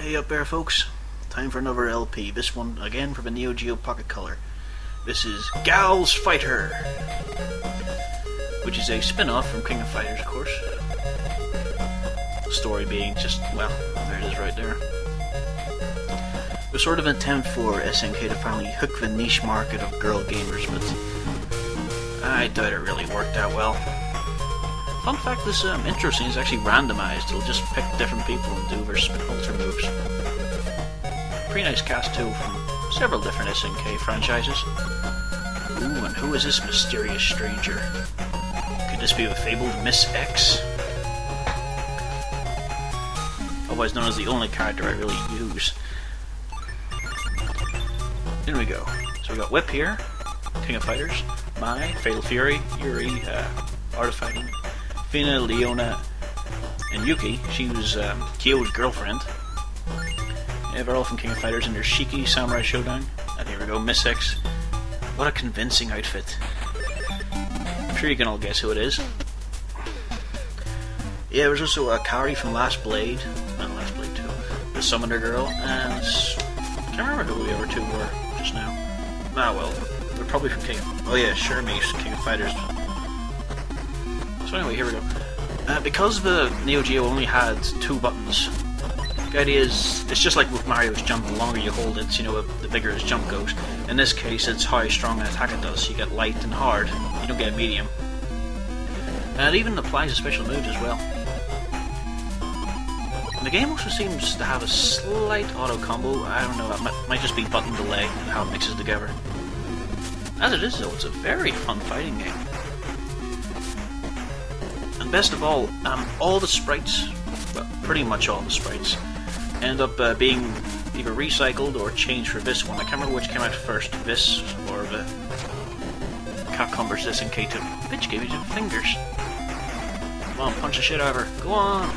Hey up there folks, time for another LP, this one again from a Neo Geo Pocket Color. This is Gal's Fighter, which is a spin-off from King of Fighters, of course. The story being just, well, there it is right there. It was sort of an attempt for SNK to finally hook the niche market of girl gamers, but I doubt it really worked out well. Fun fact, this intro scene is actually randomized. It'll just pick different people and do their ultra moves. Pretty nice cast too, from several different SNK franchises. Ooh, and who is this mysterious stranger? Could this be the fabled Miss X? Otherwise known as the only character I really use. Here we go. So we got Whip here, King of Fighters, Mai, Fatal Fury, Yuri, Art of Fighting, Fina, Leona, and Yuki. She was Kyo's girlfriend. Yeah, they're all from King of Fighters, and there's Shiki, Samurai Showdown. And here we go, Miss X. What a convincing outfit. I'm sure you can all guess who it is. Yeah, there's also Kari from Last Blade, and Last Blade 2, the Summoner Girl, and I can't remember who the other two were just now. Ah well, they're probably from King of... Oh yeah, Shermie's King of Fighters. So anyway, here we go. Because the Neo Geo only had 2 buttons, the idea is, it's just like with Mario's jump, the longer you hold it, you know, the bigger his jump goes. In this case, it's how strong an attack it does. You get light and hard, you don't get a medium. And it even applies to special moves as well. And the game also seems to have a slight auto combo. I don't know, that might just be button delay and how it mixes together. As it is though, it's a very fun fighting game. And best of all the sprites, well, pretty much all the sprites, end up being either recycled or changed for this one. I can't remember which came out first, this or the Capcom vs SNK2. Bitch gave me 2 fingers. Come on, punch the shit out of her. Go on!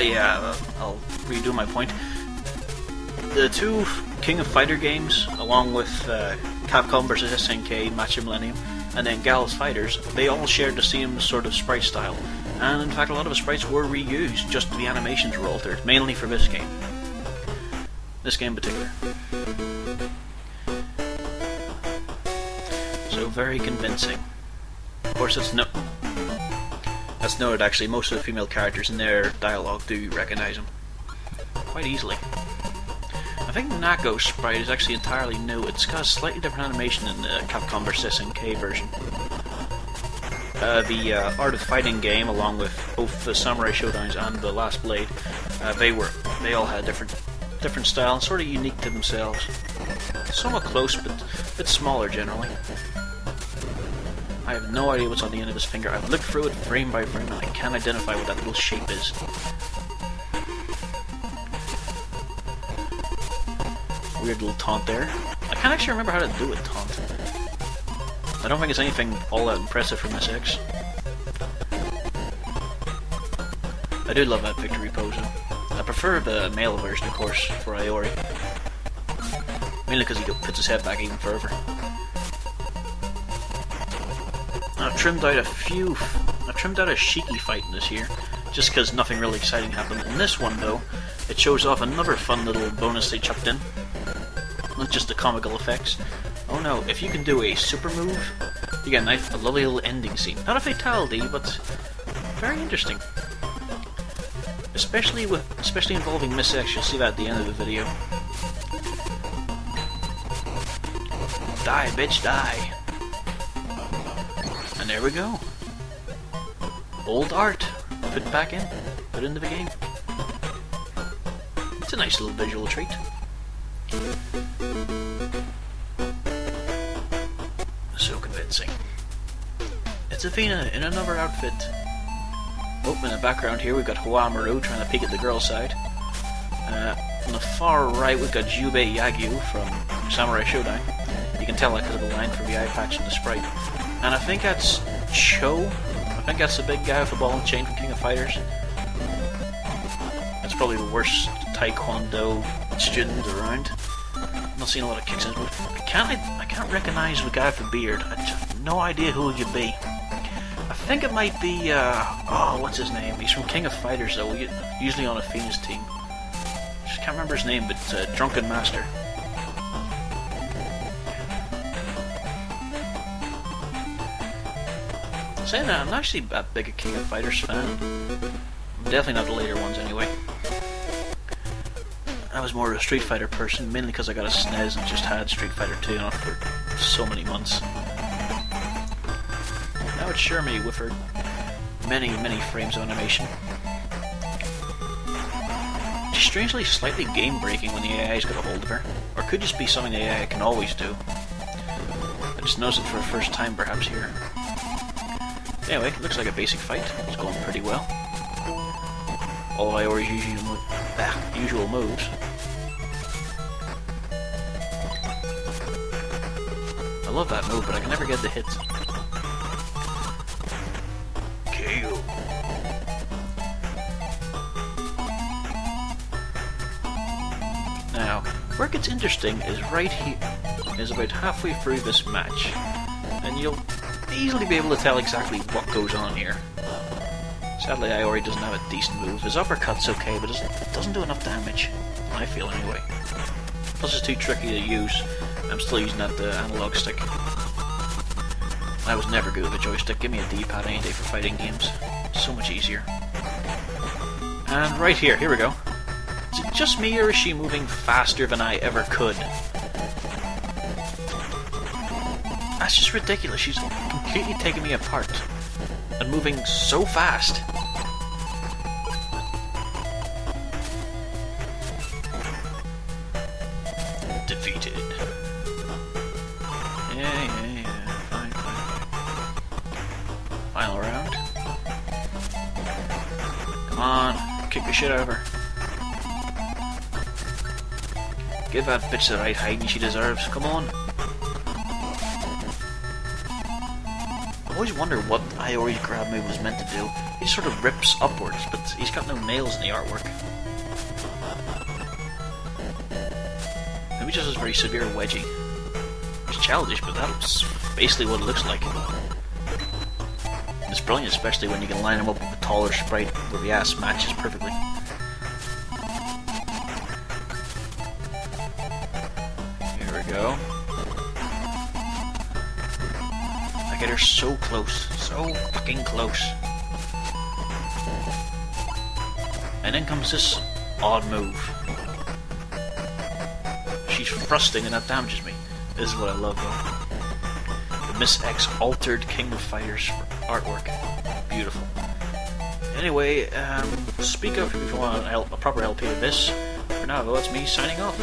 Yeah, I'll redo my point. The 2 King of Fighter games, along with Capcom vs SNK, Match of Millennium, and then Gal's Fighters, they all shared the same sort of sprite style. And in fact, a lot of the sprites were reused, just the animations were altered, mainly for this game. This game in particular. So very convincing. Of course, that's noted actually, most of the female characters in their dialogue do recognize them quite easily. I think Nako's sprite is actually entirely new. It's got a slightly different animation in the Capcom vs SNK version. The Art of Fighting game, along with both the Samurai Showdowns and the Last Blade, they all had different style and sort of unique to themselves. Somewhat close, but a bit smaller generally. I have no idea what's on the end of his finger. I've looked through it frame by frame and I can't identify what that little shape is. Weird little taunt there. I can't actually remember how to do a taunt. I don't think it's anything all that impressive from Miss X. I do love that victory pose though. I prefer the male version, of course, for Iori. Mainly because he puts his head back even further. I've trimmed out a Shiki fight in this here, just because nothing really exciting happened. In this one though, it shows off another fun little bonus they chucked in. Not just the comical effects. Oh no, if you can do a super move, you get a lovely little ending scene. Not a fatality, but very interesting. Especially involving Miss X, you'll see that at the end of the video. Die, bitch, die. And there we go. Old art. Put it back in. Put it into the game. It's a nice little visual treat. So convincing. It's Athena in another outfit. Oh, in the background here we've got Hawamaru trying to peek at the girl's side. On the far right we've got Jubei Yagyu from Samurai Showdown. You can tell that because of the line from the eye patch and the sprite. And I think that's Cho. I think that's the big guy with the ball and chain from King of Fighters. That's probably the worst Taekwondo student around. I'm not seeing a lot of kicks in his moves. I can't recognize the guy with the beard. I just have no idea who he could be. I think it might be, what's his name? He's from King of Fighters though, usually on Athena's team. can't remember his name, but Drunken Master. Saying that, I'm not actually that big a King of Fighters fan. Definitely not the later ones anyway. I was more of a Street Fighter person, mainly because I got a SNES and just had Street Fighter 2 on for so many months. Now it's sure me with her many frames of animation. She's strangely slightly game breaking when the AI's got a hold of her, or it could just be something the AI can always do. I just noticed it for the first time perhaps here. Anyway, looks like a basic fight. It's going pretty well. All Iori's usual moves. I love that move, but I can never get the hits. KO. Now, where it gets interesting is right here. Is about halfway through this match, and you'll easily be able to tell exactly what goes on here. Sadly, Iori doesn't have a decent move. His uppercut's okay, but it doesn't do enough damage. I feel anyway. Plus it's too tricky to use. I'm still using that analog stick. I was never good with a joystick. Give me a D-pad any day for fighting games. So much easier. And right here we go. Is it just me, or is she moving faster than I ever could? That's just ridiculous. She's completely taking me apart and moving so fast. Defeated. Yeah. Fine. Final round. Come on, kick the shit out of her. Give that bitch the right hiding she deserves. Come on. I always wonder what Iori's grab move was meant to do. He just sort of rips upwards, but he's got no nails in the artwork. Maybe just a very severe wedgie. It's childish, but that's basically what it looks like. It's brilliant, especially when you can line him up with a taller sprite where the ass matches perfectly. Here we go. I get her so close. So fucking close. And then comes this odd move. She's thrusting and that damages me. This is what I love though. The Miss X altered King of Fighters artwork. Beautiful. Anyway, speak up if you want a proper LP of this. For now though, it's me signing off.